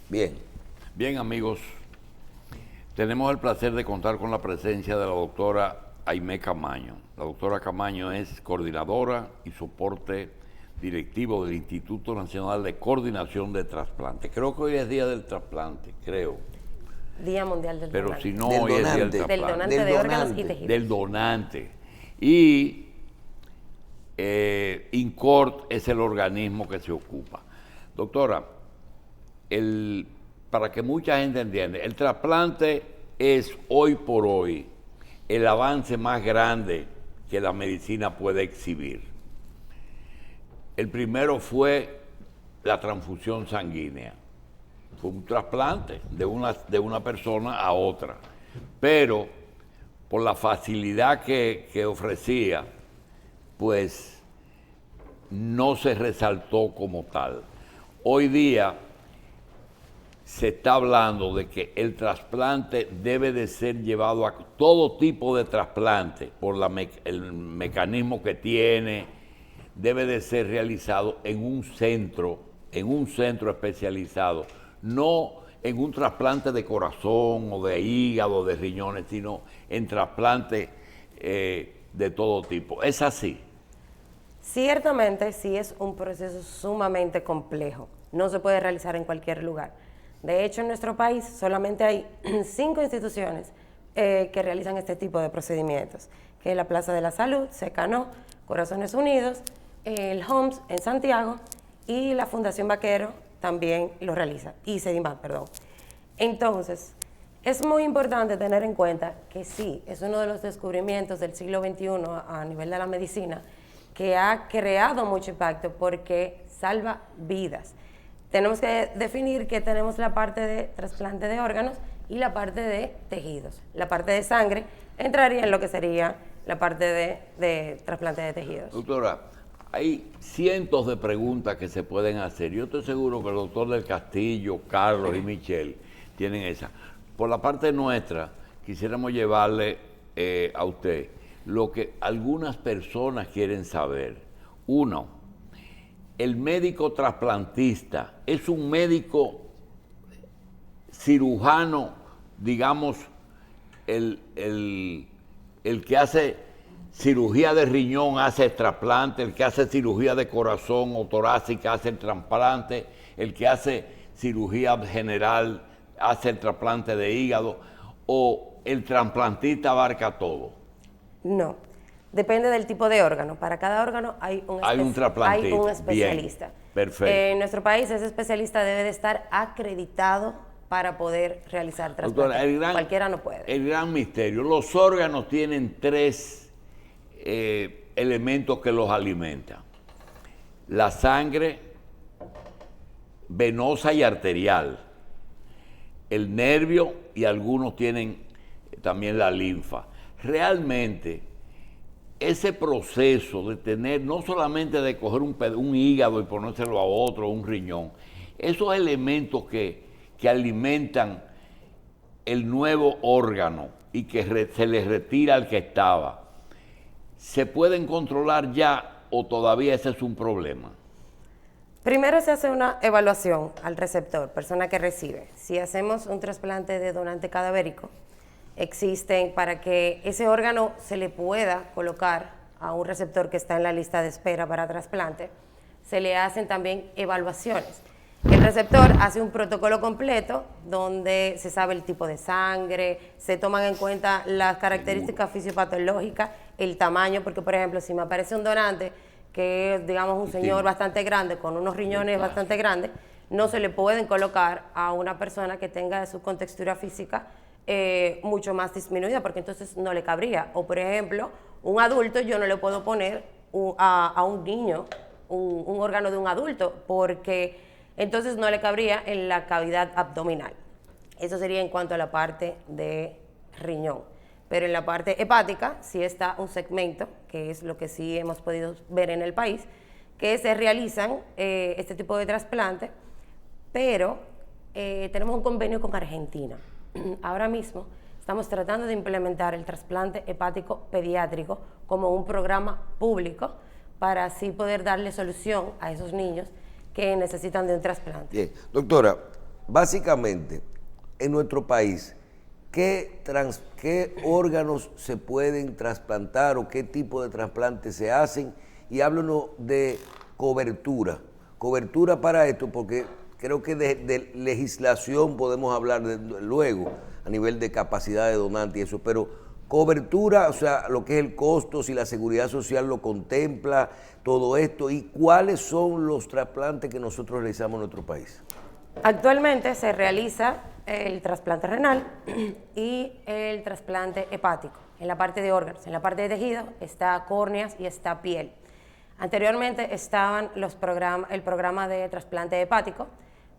Bien. Bien, amigos, tenemos el placer de contar con la presencia de la doctora Aimé Camaño. La doctora Camaño es coordinadora y soporte directivo del Instituto Nacional de Coordinación de Trasplante. Creo que hoy es Día del Trasplante, creo. Día Mundial del Pero Donante. si no, Del hoy es Día del donante. Del Trasplante. donante Del de órganos y donante. tejidos. Del donante. Y INCORT es el organismo que se ocupa. Doctora, para que mucha gente entienda, el trasplante es hoy por hoy el avance más grande que la medicina puede exhibir. El primero fue la transfusión sanguínea. Fue un trasplante de una persona a otra. Pero por la facilidad que ofrecía, pues no se resaltó como tal. Hoy día se está hablando de que el trasplante debe de ser llevado a todo tipo de trasplante por el mecanismo que tiene, debe de ser realizado en un centro especializado, no en un trasplante de corazón o de hígado, de riñones, sino en trasplante de todo tipo. ¿Es así? Ciertamente sí es un proceso sumamente complejo. No se puede realizar en cualquier lugar. De hecho, en nuestro país solamente hay 5 instituciones que realizan este tipo de procedimientos, que es la Plaza de la Salud, SECANO, Corazones Unidos, el HOMS en Santiago y la Fundación Vaquero también lo realiza, y SEDIMAT, perdón. Entonces, es muy importante tener en cuenta que sí, es uno de los descubrimientos del siglo XXI a nivel de la medicina que ha creado mucho impacto porque salva vidas. Tenemos que definir que tenemos la parte de trasplante de órganos y la parte de tejidos. La parte de sangre entraría en lo que sería la parte de trasplante de tejidos. Doctora, hay cientos de preguntas que se pueden hacer. Yo estoy seguro que el doctor del Castillo, Carlos y Michelle tienen esa. Por la parte nuestra, quisiéramos llevarle a usted lo que algunas personas quieren saber. Uno, el médico trasplantista es un médico cirujano, digamos, el que hace cirugía de riñón hace el trasplante, el que hace cirugía de corazón o torácica hace el trasplante, el que hace cirugía general hace el trasplante de hígado, o el trasplantista abarca todo. No, depende del tipo de órgano. Para cada órgano hay un especialista. Bien, perfecto. En nuestro país ese especialista debe de estar acreditado para poder realizar trasplantes. Doctora, cualquiera no puede. El gran misterio, los órganos tienen 3 elementos que los alimentan. La sangre venosa y arterial, el nervio y algunos tienen también la linfa. Realmente, ese proceso de tener, no solamente de coger un hígado y ponérselo a otro, un riñón, esos elementos que alimentan el nuevo órgano y que se les retira al que estaba, ¿se pueden controlar ya o todavía ese es un problema? Primero se hace una evaluación al receptor, persona que recibe. Si hacemos un trasplante de donante cadavérico, existen para que ese órgano se le pueda colocar a un receptor que está en la lista de espera para trasplante, se le hacen también evaluaciones. El receptor hace un protocolo completo donde se sabe el tipo de sangre, se toman en cuenta las características fisiopatológicas, el tamaño, porque por ejemplo si me aparece un donante que es digamos un señor bastante grande con unos riñones bastante grandes, no se le pueden colocar a una persona que tenga su contextura física mucho más disminuida, porque entonces no le cabría. O por ejemplo, un adulto yo no le puedo poner a un niño un órgano de un adulto, porque entonces no le cabría en la cavidad abdominal. Eso sería en cuanto a la parte de riñón. Pero en la parte hepática sí está un segmento, que es lo que sí hemos podido ver en el país, que se realizan este tipo de trasplante, pero tenemos un convenio con Argentina. Ahora mismo estamos tratando de implementar el trasplante hepático pediátrico como un programa público para así poder darle solución a esos niños que necesitan de un trasplante. Bien, doctora, básicamente, en nuestro país, ¿qué órganos se pueden trasplantar o qué tipo de trasplantes se hacen? Y háblanos de cobertura. Cobertura para esto, porque creo que de legislación podemos hablar luego, a nivel de capacidad de donante y eso, pero cobertura, o sea, lo que es el costo, si la seguridad social lo contempla, todo esto, y cuáles son los trasplantes que nosotros realizamos en nuestro país. Actualmente se realiza el trasplante renal y el trasplante hepático en la parte de órganos. En la parte de tejido está córneas y está piel. Anteriormente estaban el programa de trasplante hepático,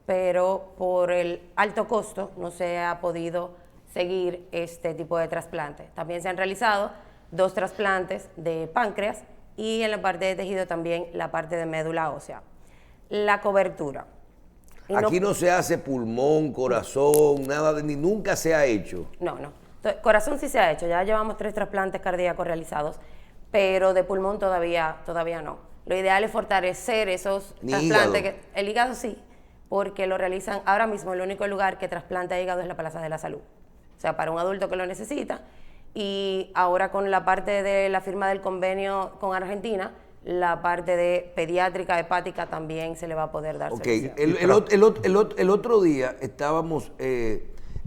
pero por el alto costo no se ha podido seguir este tipo de trasplante. También se han realizado 2 trasplantes de páncreas y en la parte de tejido también la parte de médula ósea. La cobertura. Aquí no se hace pulmón, corazón, nada ni nunca se ha hecho. No. Entonces, corazón sí se ha hecho, ya llevamos 3 trasplantes cardíacos realizados, pero de pulmón todavía no. Lo ideal es fortalecer esos trasplantes. El hígado sí, porque lo realizan ahora mismo. El único lugar que trasplanta hígado es la Plaza de la Salud. O sea, para un adulto que lo necesita. Y ahora con la parte de la firma del convenio con Argentina, la parte de pediátrica, hepática también se le va a poder dar solución. El otro día estábamos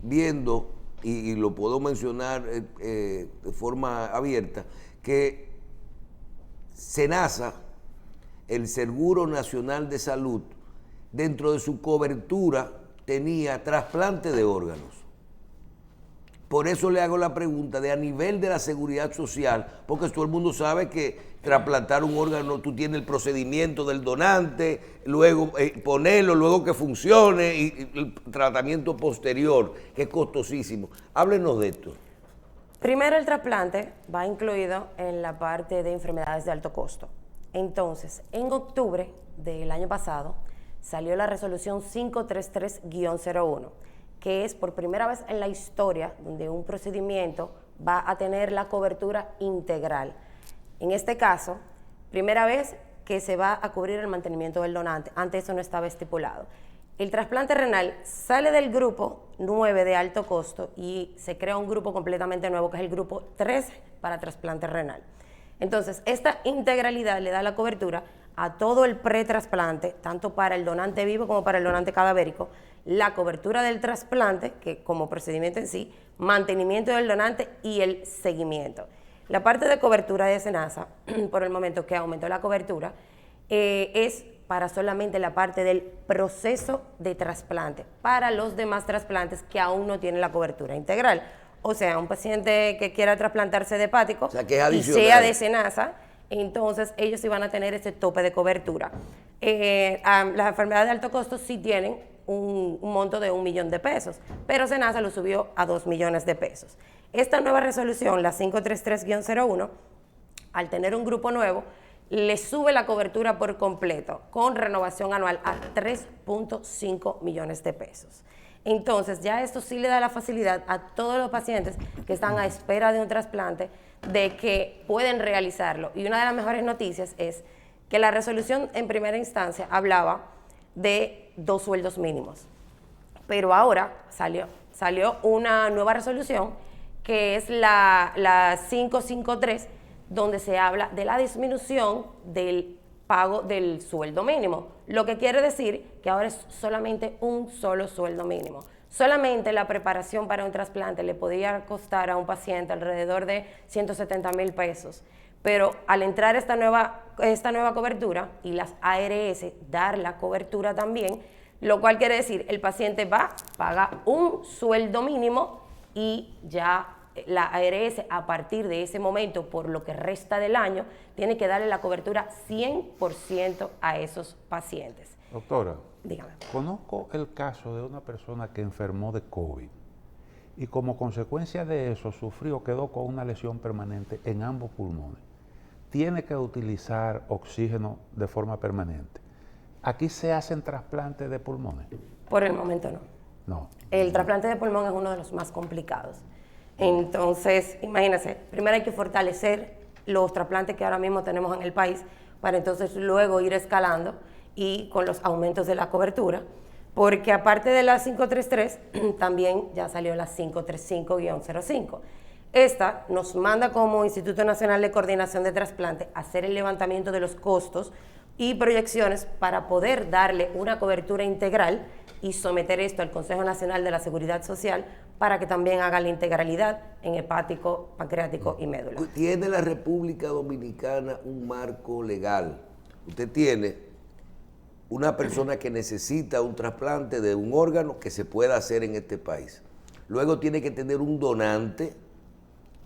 viendo, y lo puedo mencionar de forma abierta, que SENASA, el Seguro Nacional de Salud, dentro de su cobertura tenía trasplante de órganos. Por eso le hago la pregunta de a nivel de la seguridad social, porque todo el mundo sabe que trasplantar un órgano, tú tienes el procedimiento del donante, luego ponerlo, luego que funcione, y el tratamiento posterior, que es costosísimo. Háblenos de esto. Primero, el trasplante va incluido en la parte de enfermedades de alto costo. Entonces, en octubre del año pasado, salió la resolución 533-01, que es por primera vez en la historia donde un procedimiento va a tener la cobertura integral. En este caso, primera vez que se va a cubrir el mantenimiento del donante. Antes eso no estaba estipulado. El trasplante renal sale del grupo 9 de alto costo y se crea un grupo completamente nuevo, que es el grupo 13 para trasplante renal. Entonces, esta integralidad le da la cobertura a todo el pretrasplante, tanto para el donante vivo como para el donante cadavérico, la cobertura del trasplante, que como procedimiento en sí, mantenimiento del donante y el seguimiento. La parte de cobertura de SENASA, por el momento que aumentó la cobertura, es para solamente la parte del proceso de trasplante, para los demás trasplantes que aún no tienen la cobertura integral. O sea, un paciente que quiera trasplantarse de hepático, o sea, que es y sea de SENASA, entonces ellos sí van a tener ese tope de cobertura. Las enfermedades de alto costo sí tienen un monto de 1 millón de pesos, pero SENASA lo subió a 2 millones de pesos. Esta nueva resolución, la 533-01, al tener un grupo nuevo, le sube la cobertura por completo, con renovación anual a 3.5 millones de pesos. Entonces, ya esto sí le da la facilidad a todos los pacientes que están a espera de un trasplante de que pueden realizarlo. Y una de las mejores noticias es que la resolución en primera instancia hablaba de 2 sueldos mínimos. Pero ahora salió una nueva resolución que es la 553, donde se habla de la disminución del pago del sueldo mínimo, lo que quiere decir que ahora es solamente un solo sueldo mínimo. Solamente la preparación para un trasplante le podía costar a un paciente alrededor de 170,000 pesos, pero al entrar esta nueva cobertura y las ARS dar la cobertura también, lo cual quiere decir el paciente paga un sueldo mínimo y ya la ARS a partir de ese momento, por lo que resta del año, tiene que darle la cobertura 100% a esos pacientes. Doctora, dígame. Conozco el caso de una persona que enfermó de COVID y como consecuencia de eso quedó con una lesión permanente en ambos pulmones. Tiene que utilizar oxígeno de forma permanente. ¿Aquí se hacen trasplantes de pulmones? Por el momento no. No. El trasplante de pulmón es uno de los más complicados. Entonces, imagínense, primero hay que fortalecer los trasplantes que ahora mismo tenemos en el país para entonces luego ir escalando y con los aumentos de la cobertura. porque aparte de la 533, también ya salió la 535-05. Esta nos manda como Instituto Nacional de Coordinación de Trasplante a hacer el levantamiento de los costos y proyecciones para poder darle una cobertura integral y someter esto al Consejo Nacional de la Seguridad Social para que también haga la integralidad en hepático, pancreático y médula. ¿Tiene la República Dominicana un marco legal? Usted tiene una persona que necesita un trasplante de un órgano que se pueda hacer en este país. Luego tiene que tener un donante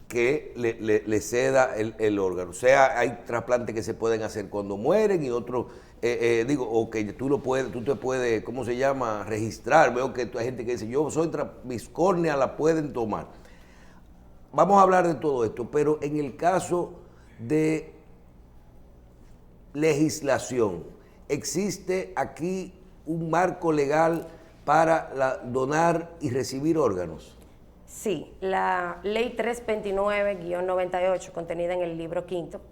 que le ceda el órgano. O sea, hay trasplantes que se pueden hacer cuando mueren y otros, o que tú te puedes, ¿cómo se llama? Registrar. Veo que hay gente que dice, yo soy mis córneas la pueden tomar. Vamos a hablar de todo esto, pero en el caso de legislación, ¿existe aquí un marco legal para donar y recibir órganos? Sí, la ley 329-98, contenida en el libro quinto,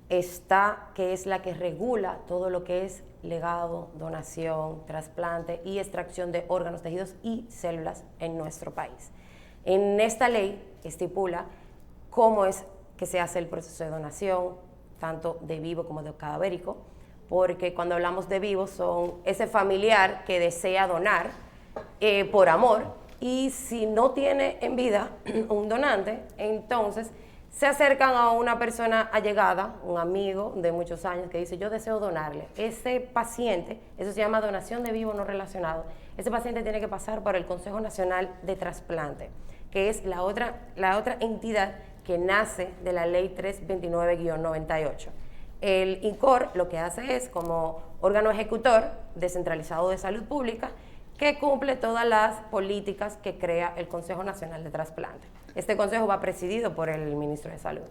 está, que es la que regula todo lo que es legado, donación, trasplante y extracción de órganos, tejidos y células en nuestro país. En esta ley estipula cómo es que se hace el proceso de donación, tanto de vivo como de cadavérico, porque cuando hablamos de vivo son ese familiar que desea donar por amor, y si no tiene en vida un donante, entonces se acercan a una persona allegada, un amigo de muchos años que dice, yo deseo donarle. Ese paciente, eso se llama donación de vivo no relacionado, ese paciente tiene que pasar por el Consejo Nacional de Trasplante, que es la otra entidad que nace de la ley 329-98. El INCOR lo que hace es, como órgano ejecutor descentralizado de salud pública, que cumple todas las políticas que crea el Consejo Nacional de Trasplante. Este consejo va presidido por el ministro de Salud.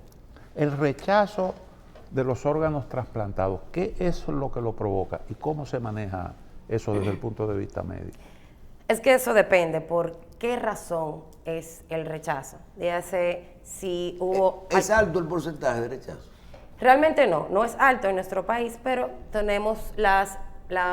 El rechazo de los órganos trasplantados, ¿qué es lo que lo provoca y cómo se maneja eso desde el punto de vista médico? Es que eso depende por qué razón es el rechazo. Dígase si hubo... ¿Es alto el porcentaje de rechazo? Realmente no es alto en nuestro país, pero tenemos la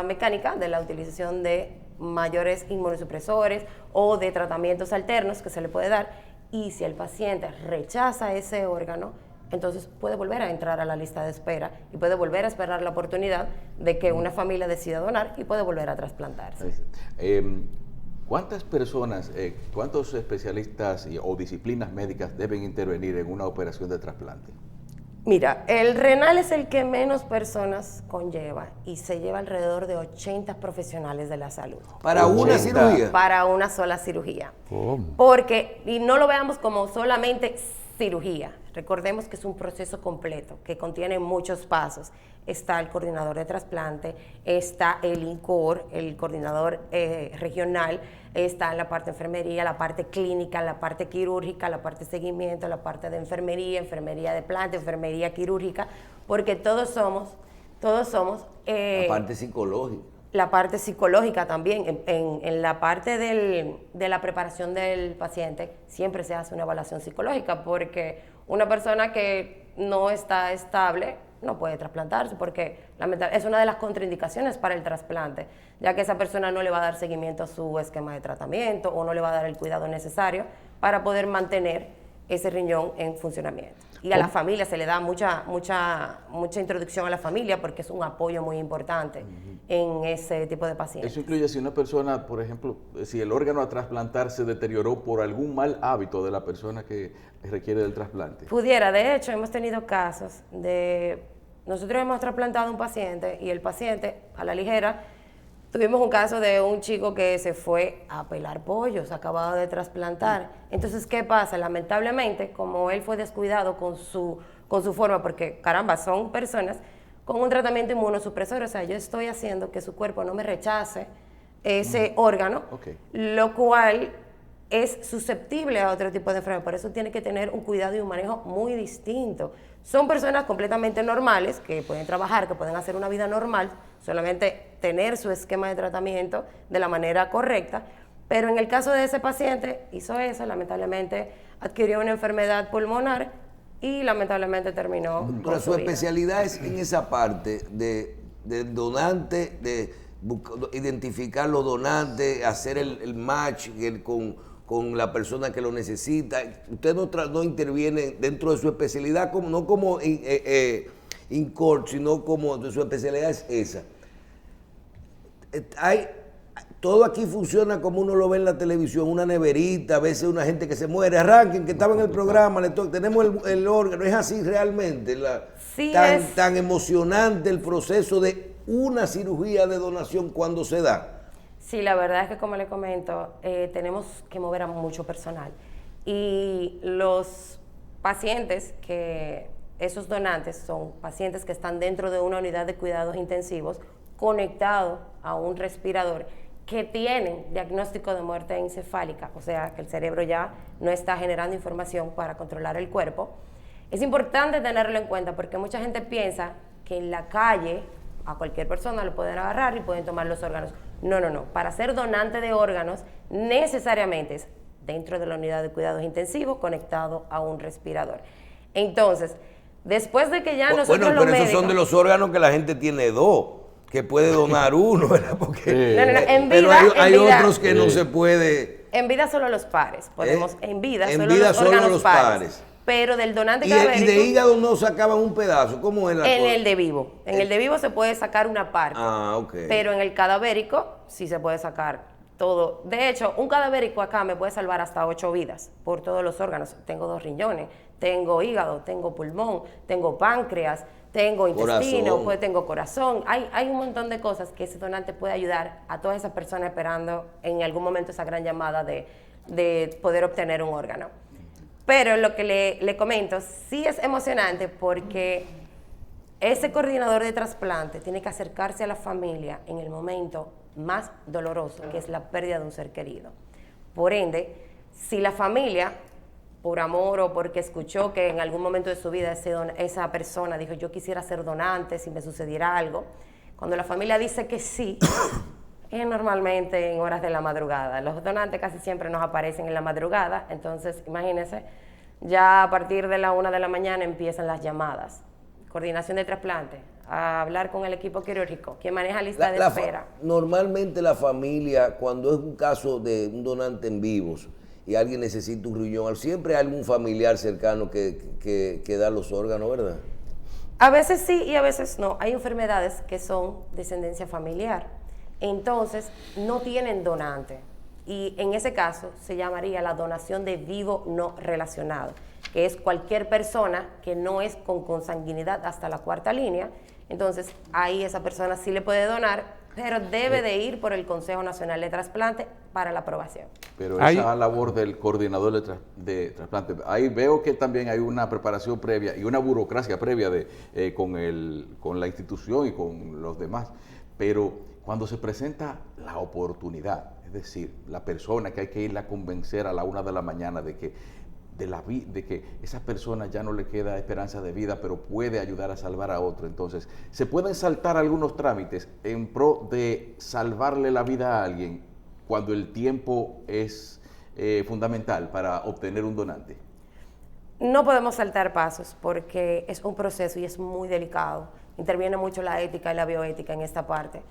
mecánica de la utilización de mayores inmunosupresores o de tratamientos alternos que se le puede dar, y si el paciente rechaza ese órgano, entonces puede volver a entrar a la lista de espera y puede volver a esperar la oportunidad de que una familia decida donar y puede volver a trasplantarse. ¿Cuántas personas, cuántos especialistas o disciplinas médicas deben intervenir en una operación de trasplante? Mira, el renal es el que menos personas conlleva y se lleva alrededor de 80 profesionales de la salud. ¿Para una cirugía? Para una sola cirugía. ¿Cómo? Porque, y no lo veamos como solamente cirugía, recordemos que es un proceso completo que contiene muchos pasos. Está el coordinador de trasplante, está el INCOR, el coordinador regional, está la parte de enfermería, la parte clínica, la parte quirúrgica, la parte de seguimiento, la parte de enfermería de planta, enfermería quirúrgica, porque todos somos La parte psicológica. La parte psicológica también, en la parte de la preparación del paciente siempre se hace una evaluación psicológica, porque una persona que no está estable no puede trasplantarse, porque es una de las contraindicaciones para el trasplante, ya que esa persona no le va a dar seguimiento a su esquema de tratamiento o no le va a dar el cuidado necesario para poder mantener ese riñón en funcionamiento. Y a la familia se le da mucha introducción a la familia, porque es un apoyo muy importante en ese tipo de pacientes. Eso incluye si una persona, por ejemplo, si el órgano a trasplantar se deterioró por algún mal hábito de la persona que requiere del trasplante. Pudiera, de hecho, hemos tenido casos nosotros hemos trasplantado a un paciente y el paciente, a la ligera, tuvimos un caso de un chico que se fue a pelar pollos, acabado de trasplantar. Entonces, ¿qué pasa? Lamentablemente, como él fue descuidado con su forma, porque caramba, son personas con un tratamiento inmunosupresor, o sea, yo estoy haciendo que su cuerpo no me rechace ese órgano, lo cual es susceptible a otro tipo de enfermedad, por eso tiene que tener un cuidado y un manejo muy distinto. Son personas completamente normales, que pueden trabajar, que pueden hacer una vida normal, solamente tener su esquema de tratamiento de la manera correcta, pero en el caso de ese paciente hizo eso, lamentablemente adquirió una enfermedad pulmonar y lamentablemente terminó Doctora, con su vida. especialidad es en esa parte del donante, identificar los donantes, hacer el match con la persona que lo necesita. Usted no interviene dentro de su especialidad, no como in court, sino como de su especialidad es esa. Todo aquí funciona como uno lo ve en la televisión, una neverita, a veces una gente que se muere, arranquen, que estaba en el programa, tenemos el órgano, es así realmente, Sí, tan emocionante el proceso de una cirugía de donación cuando se da. Sí, la verdad es que como le comento, tenemos que mover a mucho personal y los pacientes esos donantes son pacientes que están dentro de una unidad de cuidados intensivos conectados a un respirador que tienen diagnóstico de muerte encefálica, o sea que el cerebro ya no está generando información para controlar el cuerpo. Es importante tenerlo en cuenta porque mucha gente piensa que en la calle a cualquier persona lo pueden agarrar y pueden tomar los órganos. No. Para ser donante de órganos necesariamente es dentro de la unidad de cuidados intensivos conectado a un respirador. Entonces, después de que ya nosotros pero los médicos, esos son de los órganos que la gente tiene dos, que puede donar uno, ¿verdad? Porque, en pero vida, hay en vida, otros que no se puede. En vida solo los pares, podemos, en vida En solo vida los solo órganos los pares. pares. Pero del donante Y cadavérico, de hígado no sacaban un pedazo, ¿cómo es la en cosa? el de vivo. En el de vivo se puede sacar una parte. Ok. Pero en el cadavérico sí se puede sacar todo. De hecho, un cadavérico acá me puede salvar hasta 8 vidas por todos los órganos. Tengo 2 riñones, tengo hígado, tengo pulmón, tengo páncreas, tengo intestino, tengo corazón. Hay un montón de cosas que ese donante puede ayudar a todas esas personas esperando en algún momento esa gran llamada de poder obtener un órgano. Pero lo que le comento, sí es emocionante porque ese coordinador de trasplante tiene que acercarse a la familia en el momento más doloroso, que es la pérdida de un ser querido. Por ende, si la familia, por amor o porque escuchó que en algún momento de su vida esa persona dijo, yo quisiera ser donante si me sucediera algo, cuando la familia dice que sí, es normalmente en horas de la madrugada. Los donantes casi siempre nos aparecen en la madrugada, entonces imagínense, ya a partir de la 1 de la mañana empiezan las llamadas. Coordinación de trasplante, a hablar con el equipo quirúrgico, quien maneja lista de espera. Normalmente la familia, cuando es un caso de un donante en vivos y alguien necesita un riñón, siempre hay algún familiar cercano que da los órganos, ¿verdad? A veces sí y a veces no. Hay enfermedades que son descendencia familiar. Entonces, no tienen donante. Y en ese caso se llamaría la donación de vivo no relacionado, que es cualquier persona que no es con consanguinidad hasta la 4ª línea. Entonces, ahí esa persona sí le puede donar, pero debe de ir por el Consejo Nacional de Trasplante para la aprobación. Pero esa labor del coordinador de trasplante, ahí veo que también hay una preparación previa y una burocracia previa con la institución y con los demás. Pero cuando se presenta la oportunidad, es decir, la persona que hay que irla a convencer a la 1 de la mañana de que esa persona ya no le queda esperanza de vida, pero puede ayudar a salvar a otro. Entonces, se pueden saltar algunos trámites en pro de salvarle la vida a alguien cuando el tiempo es fundamental para obtener un donante. No podemos saltar pasos porque es un proceso y es muy delicado. Interviene mucho la ética y la bioética en esta parte.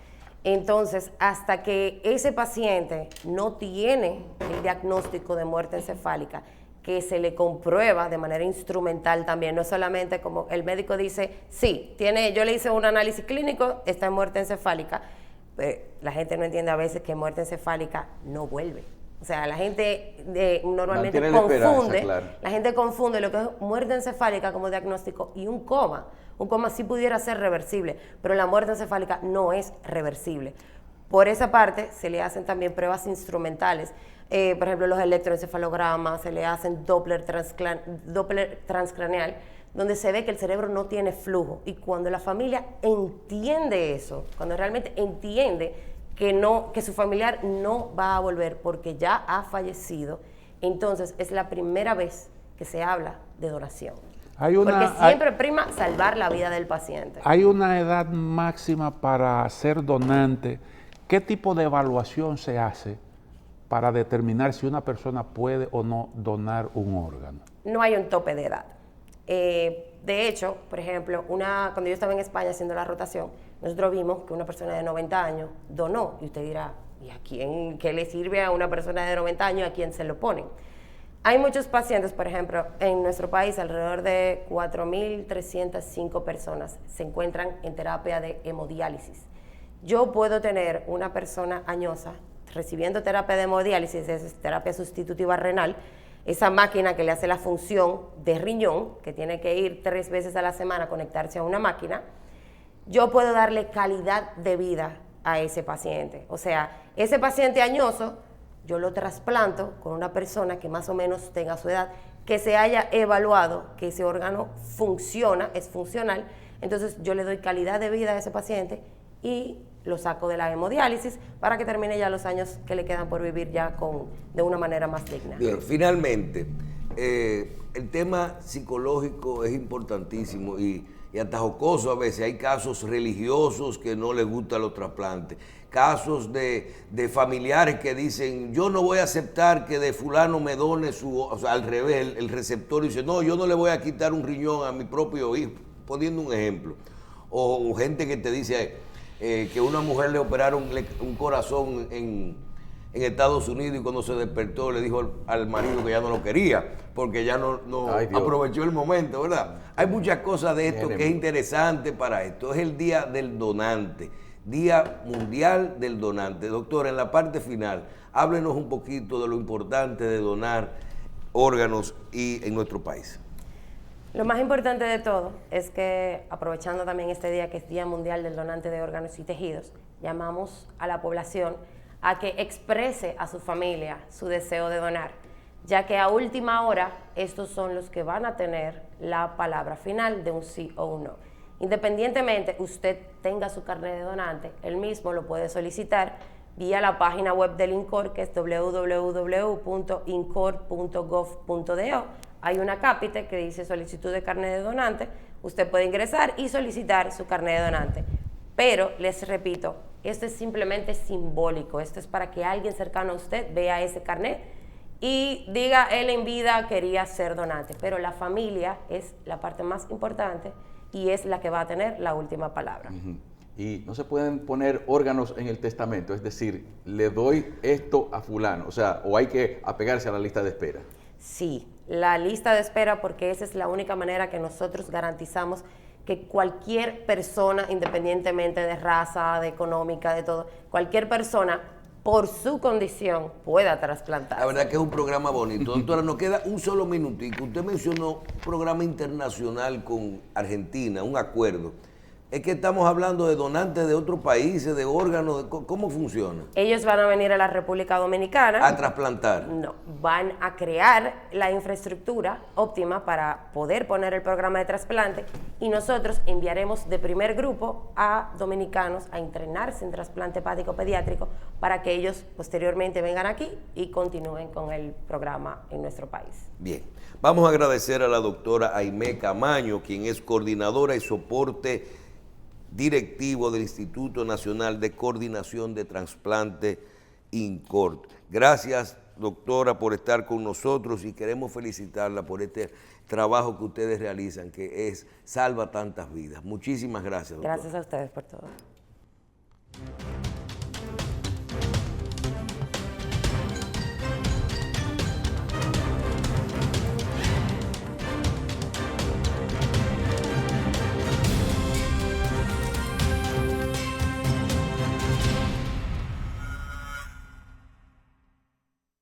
Entonces, hasta que ese paciente no tiene el diagnóstico de muerte encefálica, que se le comprueba de manera instrumental también, no solamente como el médico dice, sí, yo le hice un análisis clínico, está en muerte encefálica, pero la gente no entiende a veces que muerte encefálica no vuelve. O sea, la gente normalmente confunde, la gente confunde lo que es muerte encefálica como diagnóstico y un coma. Un coma sí pudiera ser reversible, pero la muerte encefálica no es reversible. Por esa parte se le hacen también pruebas instrumentales. Por ejemplo, los electroencefalogramas, se le hacen Doppler transcraneal, donde se ve que el cerebro no tiene flujo. Y cuando la familia entiende eso, cuando realmente entiende que su familiar no va a volver porque ya ha fallecido, entonces es la primera vez que se habla de donación. Porque siempre prima salvar la vida del paciente. ¿Hay una edad máxima para ser donante? ¿Qué tipo de evaluación se hace para determinar si una persona puede o no donar un órgano? No hay un tope de edad. De hecho, por ejemplo, cuando yo estaba en España haciendo la rotación, nosotros vimos que una persona de 90 años donó, y usted dirá, ¿y a quién, qué le sirve a una persona de 90 años, a quién se lo ponen? Hay muchos pacientes, por ejemplo, en nuestro país, alrededor de 4.305 personas se encuentran en terapia de hemodiálisis. Yo puedo tener una persona añosa recibiendo terapia de hemodiálisis, es terapia sustitutiva renal, esa máquina que le hace la función de riñón, que tiene que ir 3 veces a la semana a conectarse a una máquina. Yo puedo darle calidad de vida a ese paciente. O sea, ese paciente añoso, yo lo trasplanto con una persona que más o menos tenga su edad, que se haya evaluado que ese órgano funciona, es funcional, entonces yo le doy calidad de vida a ese paciente y lo saco de la hemodiálisis para que termine ya los años que le quedan por vivir ya de una manera más digna. Bien, finalmente, el tema psicológico es importantísimo y hasta jocoso a veces. Hay casos religiosos que no les gustan los trasplantes, casos de familiares que dicen, yo no voy a aceptar que de fulano me done o sea, al revés, el receptor dice, no, yo no le voy a quitar un riñón a mi propio hijo, poniendo un ejemplo. O gente que te dice que una mujer le operaron un corazón en Estados Unidos y cuando se despertó le dijo al marido que ya no lo quería porque ya no aprovechó el momento, ¿verdad? Hay muchas cosas de esto que es interesante para esto. Es el Día del Donante, Día Mundial del Donante. Doctor, en la parte final, háblenos un poquito de lo importante de donar órganos en nuestro país. Lo más importante de todo es que, aprovechando también este día que es Día Mundial del Donante de Órganos y Tejidos, llamamos a la población a que exprese a su familia su deseo de donar, ya que a última hora estos son los que van a tener la palabra final de un sí o un no. Independientemente usted tenga su carnet de donante, él mismo lo puede solicitar vía la página web del INCOR, que es www.incor.gov.do. Hay una cápite que dice solicitud de carnet de donante, usted puede ingresar y solicitar su carnet de donante. Pero les repito, esto es simplemente simbólico, esto es para que alguien cercano a usted vea ese carnet y diga, él en vida quería ser donante, pero la familia es la parte más importante y es la que va a tener la última palabra. Y no se pueden poner órganos en el testamento, es decir, le doy esto a fulano, o sea, o hay que apegarse a la lista de espera. Sí, la lista de espera, porque esa es la única manera que nosotros garantizamos que cualquier persona, independientemente de raza, de económica, de todo, cualquier persona, por su condición, pueda trasplantar. La verdad que es un programa bonito. Doctora, nos queda un solo minutico. Usted mencionó un programa internacional con Argentina, un acuerdo. Es que estamos hablando de donantes de otros países, de órganos, ¿cómo funciona? Ellos van a venir a la República Dominicana. ¿A trasplantar? No, van a crear la infraestructura óptima para poder poner el programa de trasplante y nosotros enviaremos de primer grupo a dominicanos a entrenarse en trasplante hepático pediátrico para que ellos posteriormente vengan aquí y continúen con el programa en nuestro país. Bien, vamos a agradecer a la doctora Aimé Camaño, quien es coordinadora y soporte directivo del Instituto Nacional de Coordinación de Trasplante, INCOR. Gracias, doctora, por estar con nosotros y queremos felicitarla por este trabajo que ustedes realizan, que salva tantas vidas. Muchísimas gracias, doctora. Gracias a ustedes por todo.